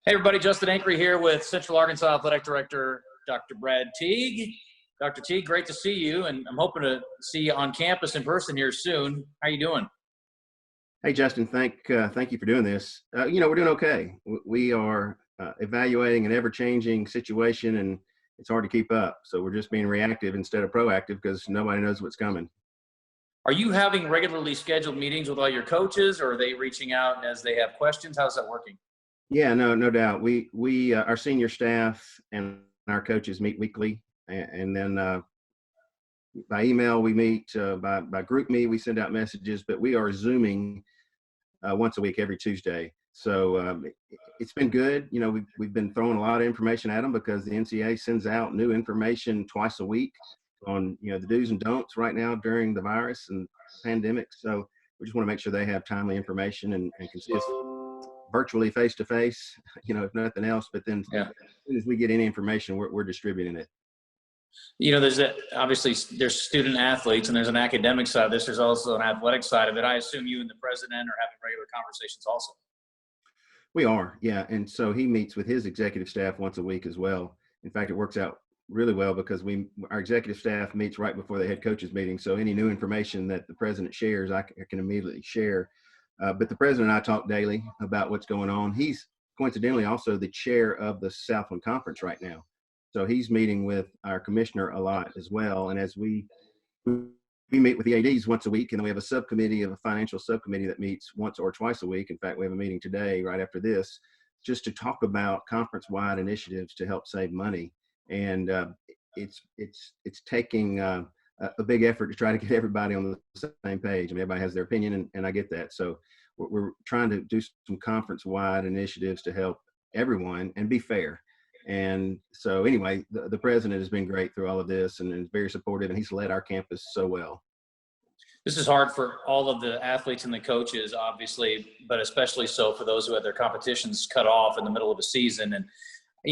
Hey everybody, Justin Ankery here with Central Arkansas Athletic Director, Dr. Brad Teague. Dr. Teague, great to see you, and I'm hoping to see you on campus in person here soon. How you doing? Hey, Justin, thank you for doing this. We're doing okay. We are evaluating an ever-changing situation, and it's hard to keep up. So we're just being reactive instead of proactive because nobody knows what's coming. Are you having regularly scheduled meetings with all your coaches, or are they reaching out as they have questions? How's that working? Yeah, no doubt. We our senior staff and our coaches meet weekly, and then by email we meet. By group meet we send out messages, but we are Zooming once a week every Tuesday. So it's been good. We've been throwing a lot of information at them because the NCAA sends out new information twice a week on the do's and don'ts right now during the virus and pandemic. So we just want to make sure they have timely information and can see us virtually face to face, if nothing else. But then Yeah. as soon as we get any information, we're distributing it. Obviously there's student athletes and there's an academic side of this. There's also an athletic side of it. I assume you and the president are having regular conversations also. We are, yeah. And so he meets with his executive staff once a week as well. In fact, it works out really well because our executive staff meets right before the head coaches meeting. So any new information that the president shares, I can immediately share. But the president and I talk daily about what's going on. He's coincidentally also the chair of the Southland Conference right now. So he's meeting with our commissioner a lot as well. And as we meet with the ADs once a week, and then we have a financial subcommittee that meets once or twice a week. In fact, we have a meeting today right after this just to talk about conference-wide initiatives to help save money. And it's taking a big effort to try to get everybody on the same page. I mean, everybody has their opinion, and I get that. So we're trying to do some conference-wide initiatives to help everyone and be fair. And so anyway, the president has been great through all of this and is very supportive, and he's led our campus so well. This is hard for all of the athletes and the coaches, obviously, but especially so for those who had their competitions cut off in the middle of a season. And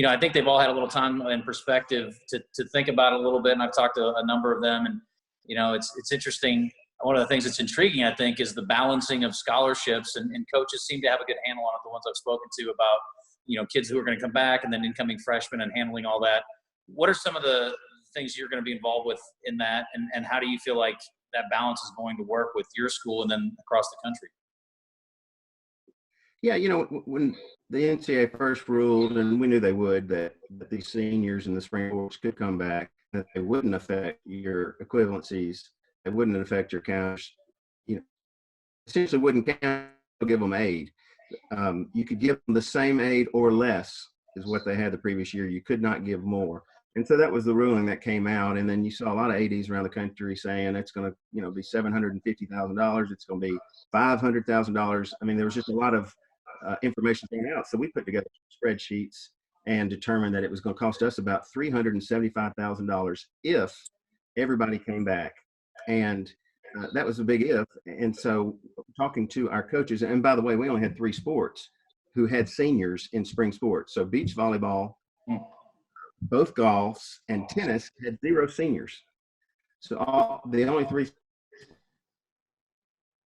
I think they've all had a little time and perspective to think about it a little bit. And I've talked to a number of them, and it's interesting. One of the things that's intriguing, I think, is the balancing of scholarships, and coaches seem to have a good handle on it. The ones I've spoken to about kids who are going to come back and then incoming freshmen and handling all that. What are some of the things you're going to be involved with in that, and how do you feel like that balance is going to work with your school and then across the country? Yeah, when the NCAA first ruled, and we knew they would, that these seniors and the spring sports could come back, that they wouldn't affect your equivalencies, it wouldn't affect your counters, essentially wouldn't count, give them aid. You could give them the same aid or less is what they had the previous year. You could not give more. And so that was the ruling that came out. And then you saw a lot of ADs around the country saying it's going to, be $750,000. It's going to be $500,000. I mean, there was just a lot of information coming out. So we put together spreadsheets and determined that it was going to cost us about $375,000 if everybody came back. And that was a big if. And so talking to our coaches, and by the way, we only had 3 sports who had seniors in spring sports. So beach volleyball, both golfs, and tennis had 0 seniors. So the only 3,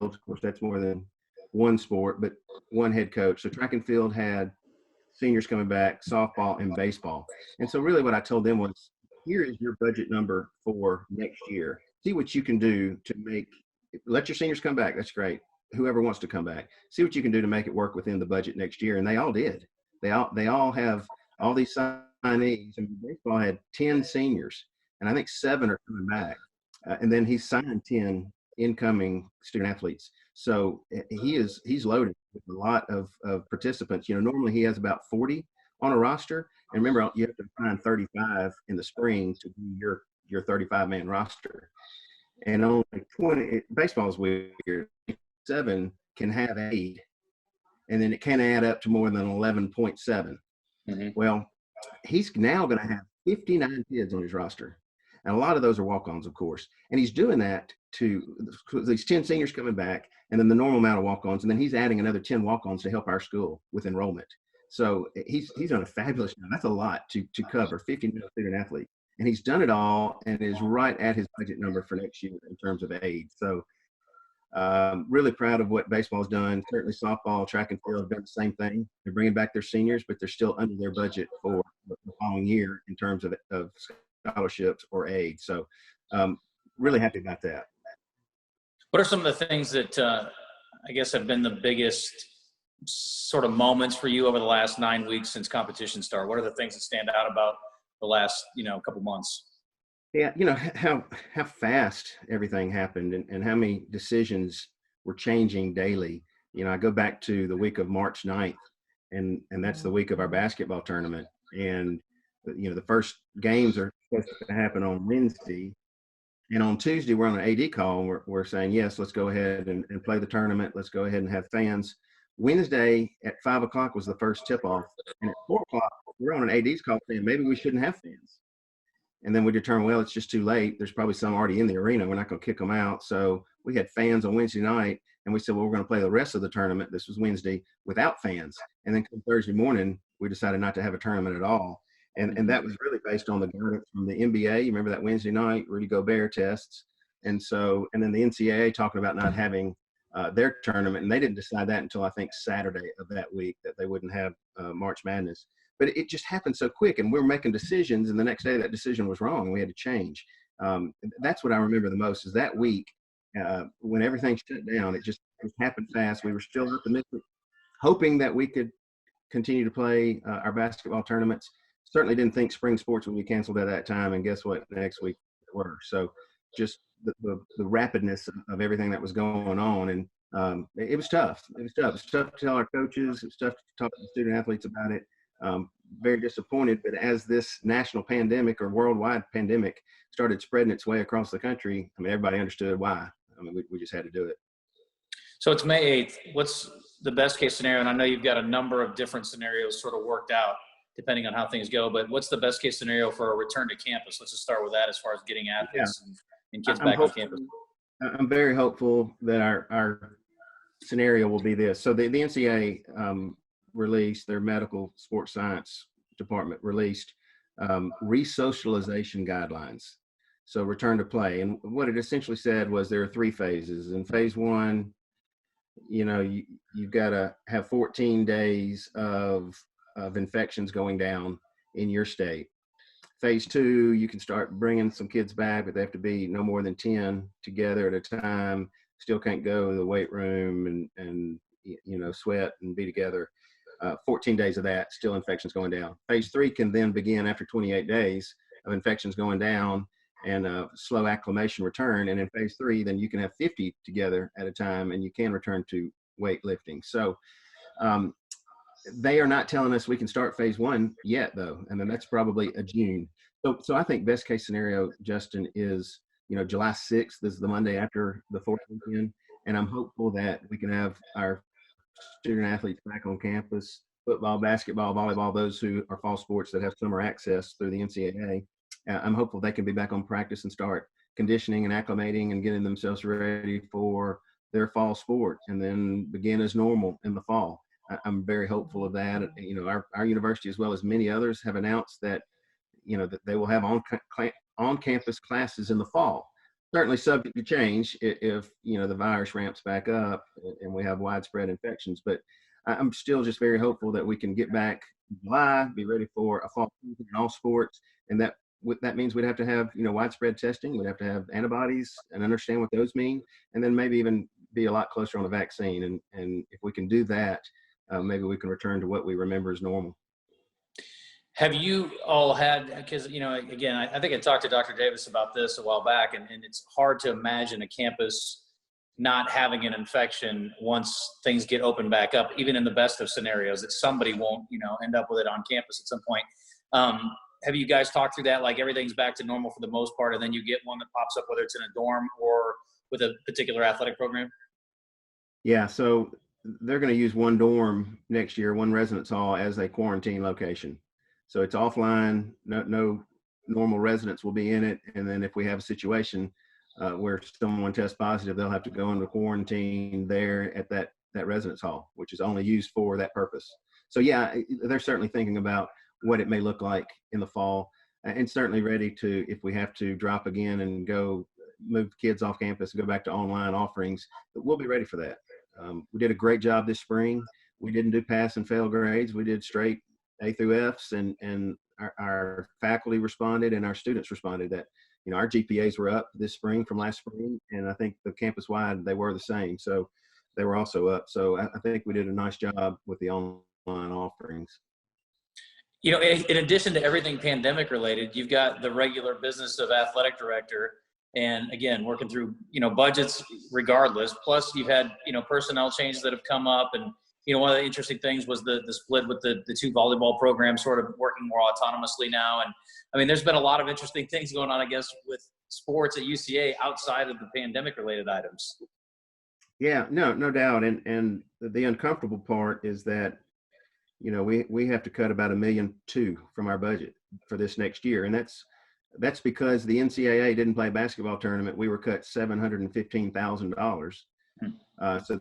of course, that's more than one sport, but one head coach. So track and field had seniors coming back, softball and baseball. And so really what I told them was, here is your budget number for next year. See what you can do to let your seniors come back. That's great. Whoever wants to come back, see what you can do to make it work within the budget next year. And they all did. They all have all these signees. And baseball had 10 seniors, and I think 7 are coming back. And then he's signed 10 incoming student athletes. So he's loaded with a lot of participants. Normally he has about 40 on a roster. And remember, you have to find 35 in the spring to be your 35-man roster. And only 20, baseball is weird, 7 can have aid, and then it can add up to more than 11.7. Mm-hmm. Well, he's now going to have 59 kids on his roster. And a lot of those are walk-ons, of course. And he's doing that to these 10 seniors coming back, and then the normal amount of walk-ons, and then he's adding another 10 walk-ons to help our school with enrollment. So he's done a fabulous job. That's a lot to cover, 59 student athletes. And he's done it all and is right at his budget number for next year in terms of aid. So Really proud of what baseball's done. Certainly softball, track and field have done the same thing. They're bringing back their seniors, but they're still under their budget for the following year in terms of scholarships or aid. So really happy about that. What are some of the things that I guess have been the biggest sort of moments for you over the last 9 weeks since competition started? What are the things that stand out about the last, couple months? Yeah, how fast everything happened and how many decisions were changing daily. I go back to the week of March 9th, and that's the week of our basketball tournament. And the first games are supposed to happen on Wednesday, and on Tuesday we're on an AD call, and we're saying yes, let's go ahead and play the tournament. Let's go ahead and have fans. Wednesday at 5 o'clock was the first tip off, and at 4 o'clock we're on an AD's call saying maybe we shouldn't have fans. And then we determined, well, it's just too late. There's probably some already in the arena. We're not going to kick them out. So we had fans on Wednesday night, and we said, well, we're going to play the rest of the tournament. This was Wednesday without fans. And then Thursday morning, we decided not to have a tournament at all. And that was really based on the guidance from the NBA. You remember that Wednesday night, Rudy Gobert tests. And then the NCAA talking about not having their tournament. And they didn't decide that until I think Saturday of that week, that they wouldn't have March Madness. But it just happened so quick, and we were making decisions, and the next day that decision was wrong, and we had to change. That's what I remember the most is that week when everything shut down. It happened fast. We were still optimistic, hoping that we could continue to play our basketball tournaments. Certainly didn't think spring sports would be canceled at that time, and guess what? Next week they were. So just the rapidness of everything that was going on, and it was tough. It was tough. It was tough to tell our coaches. It was tough to talk to the student athletes about it. Very disappointed, but as this national pandemic or worldwide pandemic started spreading its way across the country, everybody understood why. We just had to do it. So it's May 8th. What's the best case scenario? And I know you've got a number of different scenarios sort of worked out depending on how things go, but what's the best case scenario for a return to campus? Let's just start with that as far as getting athletes and kids back on campus. I'm very hopeful that our scenario will be this. So the NCAA released, their medical sports science department released resocialization guidelines. So return to play. And what it essentially said was there are 3 phases. In phase 1, you've got to have 14 days of infections going down in your state. Phase 2, you can start bringing some kids back, but they have to be no more than 10 together at a time. Still can't go to the weight room and sweat and be together. 14 days of that, still infections going down. Phase 3 can then begin after 28 days of infections going down and slow acclimation return. And in phase 3, then you can have 50 together at a time, and you can return to weightlifting. So they are not telling us we can start phase 1 yet, though, and then that's probably a June. So I think best case scenario, Justin, is July 6th is the Monday after the 4th weekend, and I'm hopeful that we can have our student athletes back on campus, football, basketball, volleyball, those who are fall sports that have summer access through the NCAA. I'm hopeful they can be back on practice and start conditioning and acclimating and getting themselves ready for their fall sport and then begin as normal in the fall. I'm very hopeful of that. Our university, as well as many others, have announced that, that they will have on-campus classes in the fall. Certainly subject to change if the virus ramps back up and we have widespread infections. But I'm still just very hopeful that we can get back in July, be ready for a fall season in all sports, and that means we'd have to have widespread testing. We'd have to have antibodies and understand what those mean, and then maybe even be a lot closer on a vaccine. And if we can do that, maybe we can return to what we remember as normal. Have you all had, because, again, I think I talked to Dr. Davis about this a while back, and it's hard to imagine a campus not having an infection once things get opened back up, even in the best of scenarios, that somebody won't, end up with it on campus at some point. Have you guys talked through that? Like everything's back to normal for the most part, and then you get one that pops up, whether it's in a dorm or with a particular athletic program? Yeah, so they're going to use one dorm next year, one residence hall as a quarantine location. So it's offline, no normal residents will be in it. And then if we have a situation where someone tests positive, they'll have to go into quarantine there at that residence hall, which is only used for that purpose. So yeah, they're certainly thinking about what it may look like in the fall, and certainly ready to, if we have to drop again and go move kids off campus and go back to online offerings, but we'll be ready for that. We did a great job this spring. We didn't do pass and fail grades. We did straight A through Fs, and our faculty responded and our students responded that, our GPAs were up this spring from last spring, and I think the campus-wide, they were the same. So they were also up. So I think we did a nice job with the online offerings. In addition to everything pandemic related, you've got the regular business of athletic director, and again, working through, budgets regardless. Plus you've had, personnel changes that have come up. And, one of the interesting things was the split with the two volleyball programs sort of working more autonomously now. And I mean, there's been a lot of interesting things going on, I guess, with sports at UCA outside of the pandemic related items. Yeah, no doubt. And the uncomfortable part is that, we have to cut about $1.2 million from our budget for this next year. And that's because the NCAA didn't play a basketball tournament. We were cut $715,000. So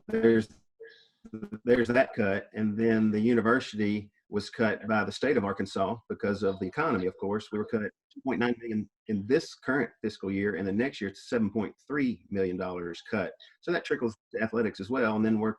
there's that cut. And then the university was cut by the state of Arkansas because of the economy, of course. We were cut $2.9 million in this current fiscal year, and the next year it's $7.3 million cut. So that trickles to athletics as well. And then we're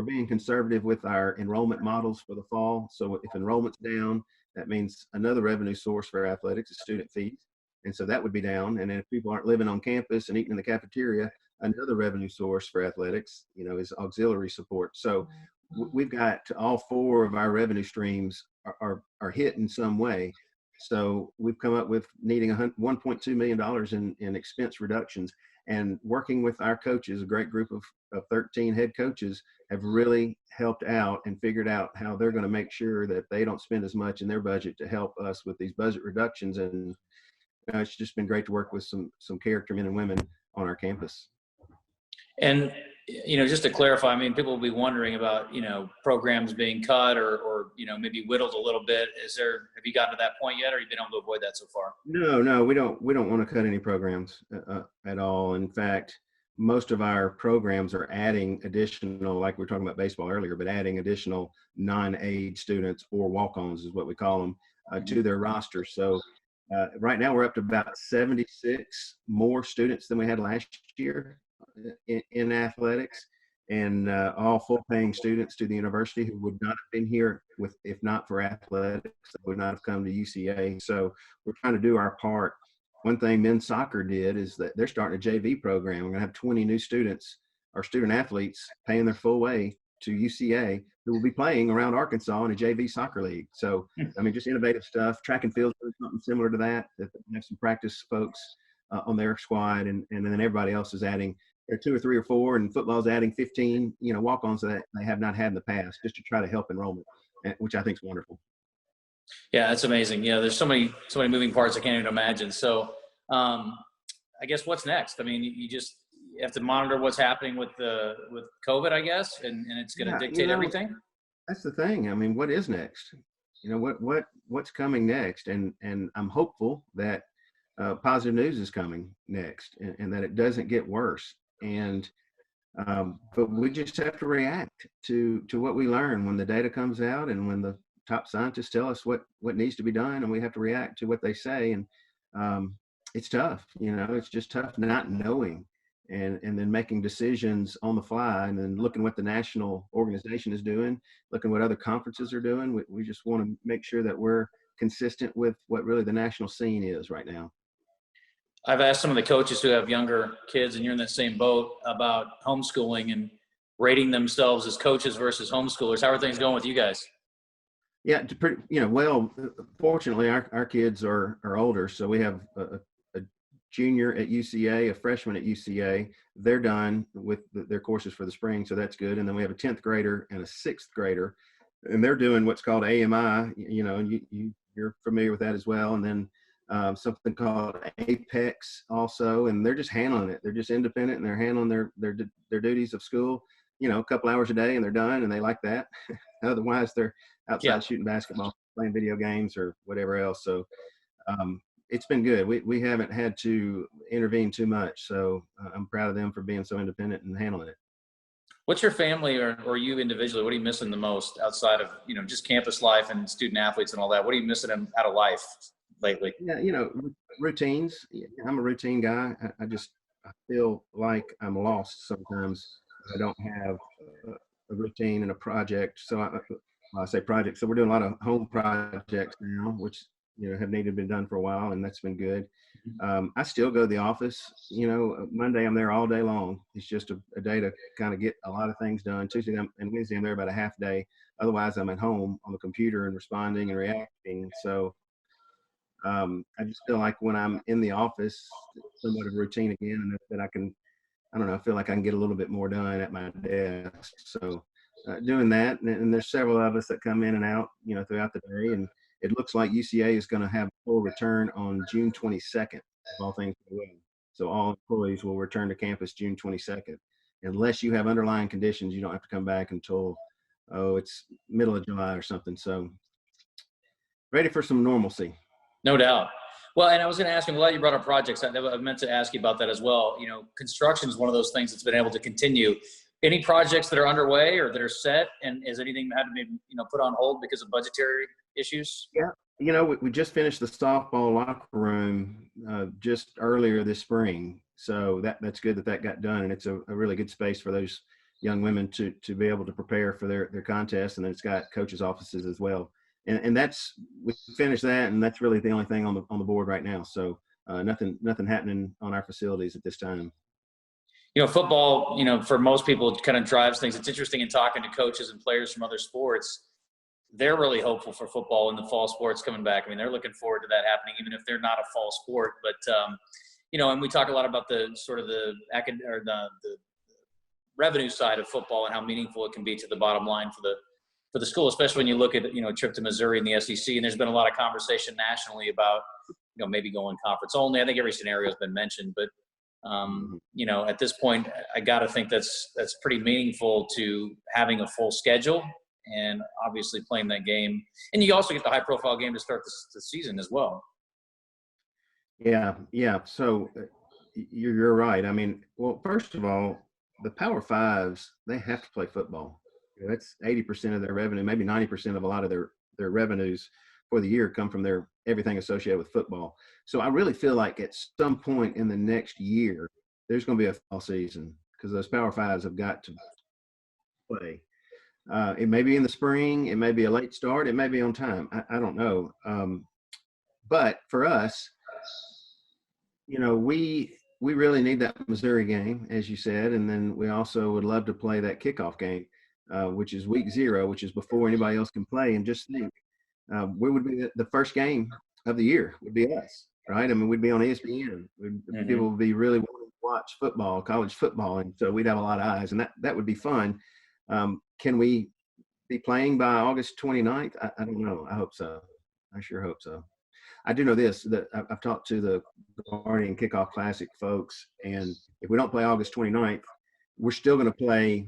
being conservative with our enrollment models for the fall. So if enrollment's down, that means another revenue source for athletics is student fees. And so that would be down. And then if people aren't living on campus and eating in the cafeteria, another revenue source for athletics, is auxiliary support. So we've got all four of our revenue streams are hit in some way. So we've come up with needing $1.2 million in expense reductions, and working with our coaches, a great group of 13 head coaches have really helped out and figured out how they're going to make sure that they don't spend as much in their budget to help us with these budget reductions. And it's just been great to work with some character men and women on our campus. And, just to clarify, I mean, people will be wondering about, programs being cut or maybe whittled a little bit. Have you gotten to that point yet, or have you been able to avoid that so far? No, we don't want to cut any programs at all. In fact, most of our programs are adding additional, like we were talking about baseball earlier, but adding additional non-aid students, or walk-ons is what we call them, to their roster. So right now we're up to about 76 more students than we had last year in athletics, and all full-paying students to the university who would not have been here if not for athletics, would not have come to UCA. So we're trying to do our part. One thing men's soccer did is that they're starting a JV program. We're going to have 20 new students, or student athletes, paying their full way to UCA, who will be playing around Arkansas in a JV soccer league. So, I mean, just innovative stuff. Track and field is something similar to that. They have some practice folks on their squad, and then everybody else is adding. There are 2 or 3 or 4, and football's adding 15, walk-ons that they have not had in the past, just to try to help enrollment, which I think is wonderful. Yeah, that's amazing. There's so many moving parts I can't even imagine. So, I guess what's next? I mean, you have to monitor what's happening with COVID, I guess, and it's going to dictate everything. That's the thing. I mean, what is next? What's coming next? And I'm hopeful that positive news is coming next, and that it doesn't get worse. And but we just have to react to what we learn when the data comes out, and when the top scientists tell us what needs to be done, and we have to react to what they say. And it's tough, it's just tough not knowing, and then making decisions on the fly, and then looking what the national organization is doing, looking what other conferences are doing. We just want to make sure that we're consistent with what really the national scene is right now. I've asked some of the coaches who have younger kids, and you're in that same boat, about homeschooling and rating themselves as coaches versus homeschoolers. How are things going with you guys? Yeah, well, fortunately our kids are older. So we have a junior at UCA, a freshman at UCA. They're done with their courses for the spring, so that's good. And then we have a 10th grader and a 6th grader, and they're doing what's called AMI, and you're familiar with that as well. And then something called Apex also, and they're just handling it. They're just independent, and they're handling their duties of school, a couple hours a day, and they're done, and they like that. Otherwise, they're outside shooting basketball, playing video games, or whatever else. So it's been good. We haven't had to intervene too much. So I'm proud of them for being so independent and handling it. What's your family or you individually, what are you missing the most outside of, just campus life and student athletes and all that? What are you missing out of life lately? Yeah, routines. Yeah, I'm a routine guy. I feel like I'm lost sometimes if I don't have a routine and a project. Well, I say project. So we're doing a lot of home projects now, which have needed to be done for a while, and that's been good. I still go to the office. Monday I'm there all day long. It's just a day to kind of get a lot of things done. Tuesday and Wednesday I'm there about a half day. Otherwise, I'm at home on the computer and responding and reacting. So I just feel like when I'm in the office, it's somewhat of a routine again, and that I can, I don't know, I feel like I can get a little bit more done at my desk. So doing that, and there's several of us that come in and out, throughout the day, and it looks like UCA is going to have full return on June 22nd, if all things go well. So all employees will return to campus June 22nd. Unless you have underlying conditions, you don't have to come back until, it's middle of July or something. So ready for some normalcy. No doubt. Well, and I was going to ask you, I'm glad you brought up projects. I meant to ask you about that as well. Construction is one of those things that's been able to continue. Any projects that are underway or that are set, and is anything had to be, put on hold because of budgetary issues? Yeah. We just finished the softball locker room just earlier this spring. So that's good that got done. And it's a really good space for those young women to be able to prepare for their contest. And then it's got coaches' offices as well. And we finished that, and that's really the only thing on the board right now. So nothing happening on our facilities at this time. Football, for most people, it kind of drives things. It's interesting in talking to coaches and players from other sports. They're really hopeful for football and the fall sports coming back. I mean, they're looking forward to that happening, even if they're not a fall sport. But, and we talk a lot about the sort of the revenue side of football and how meaningful it can be to the bottom line for the school, especially when you look at, a trip to Missouri and the SEC. And there's been a lot of conversation nationally about, maybe going conference only. I think every scenario has been mentioned, but at this point, I got to think that's pretty meaningful to having a full schedule and obviously playing that game. And you also get the high profile game to start the season as well. Yeah. So you're right. I mean, well, first of all, the Power Fives, they have to play football. That's 80% of their revenue, maybe 90% of a lot of their revenues for the year come from everything associated with football. So I really feel like at some point in the next year, there's going to be a fall season because those Power Fives have got to play. It may be in the spring. It may be a late start. It may be on time. I don't know. But for us, we really need that Missouri game, as you said, and then we also would love to play that kickoff game, which is week 0, which is before anybody else can play. And just think, we would be the first game of the year would be us, right? I mean, we'd be on ESPN. People would be really wanting to watch football, college football, and so we'd have a lot of eyes, and that would be fun. Can we be playing by August 29th? I don't know. I hope so. I sure hope so. I do know this, that I've talked to the Guardian Kickoff Classic folks, and if we don't play August 29th, we're still going to play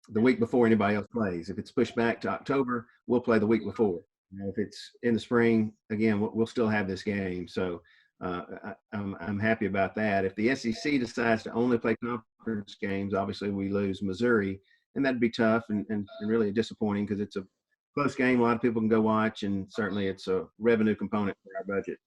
the week before anybody else plays. If it's pushed back to October, we'll play the week before. If it's in the spring, again, we'll still have this game. So I'm happy about that. If the SEC decides to only play conference games, obviously we lose Missouri, and that'd be tough and really disappointing because it's a close game. A lot of people can go watch, and certainly it's a revenue component for our budget.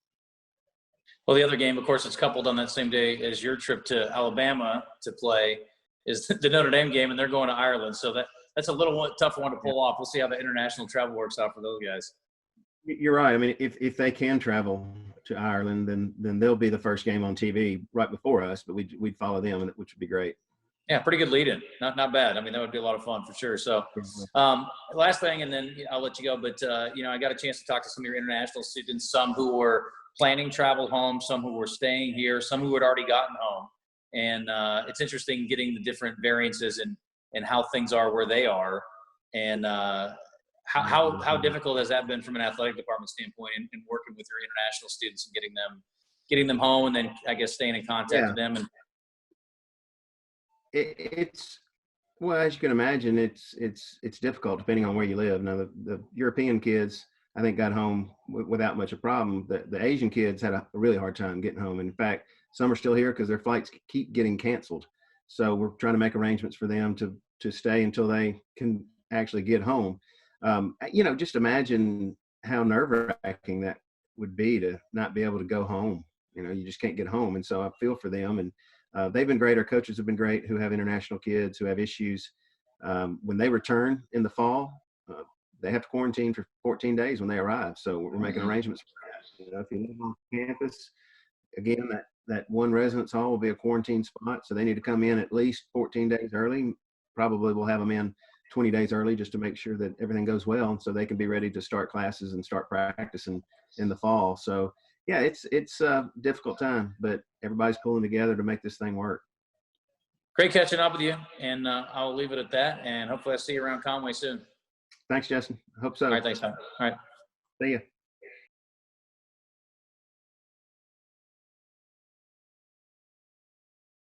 Well, the other game, of course, it's coupled on that same day as your trip to Alabama to play is the Notre Dame game, and they're going to Ireland. So that's a little tough one to pull off. We'll see how the international travel works out for those guys. You're right. I mean, if they can travel to Ireland, then they'll be the first game on TV right before us, but we'd follow them, which would be great. Yeah, pretty good lead-in. Not bad. I mean, that would be a lot of fun for sure. So last thing, and then I'll let you go. But, I got a chance to talk to some of your international students, some who were planning travel home, some who were staying here, some who had already gotten home. And it's interesting getting the different variances and how things are where they are. And how difficult has that been from an athletic department standpoint in working with your international students and getting them home and then, I guess, staying in contact with them? And it's well, as you can imagine, it's difficult depending on where you live. Now, the European kids, I think, got home without much of a problem. The Asian kids had a really hard time getting home. In fact, some are still here because their flights keep getting canceled. So we're trying to make arrangements for them to stay until they can actually get home. Just imagine how nerve-wracking that would be to not be able to go home. You just can't get home. And so I feel for them. And they've been great. Our coaches have been great who have international kids who have issues. When they return in the fall, they have to quarantine for 14 days when they arrive. So we're making arrangements for that. If you live on campus, again, that one residence hall will be a quarantine spot. So they need to come in at least 14 days early. Probably we'll have them in 20 days early just to make sure that everything goes well, and so they can be ready to start classes and start practicing in the fall. So yeah, it's a difficult time, but everybody's pulling together to make this thing work. Great catching up with you, and I'll leave it at that. And hopefully, I'll see you around Conway soon. Thanks, Justin. I hope so. All right, thanks, man. All right. See ya.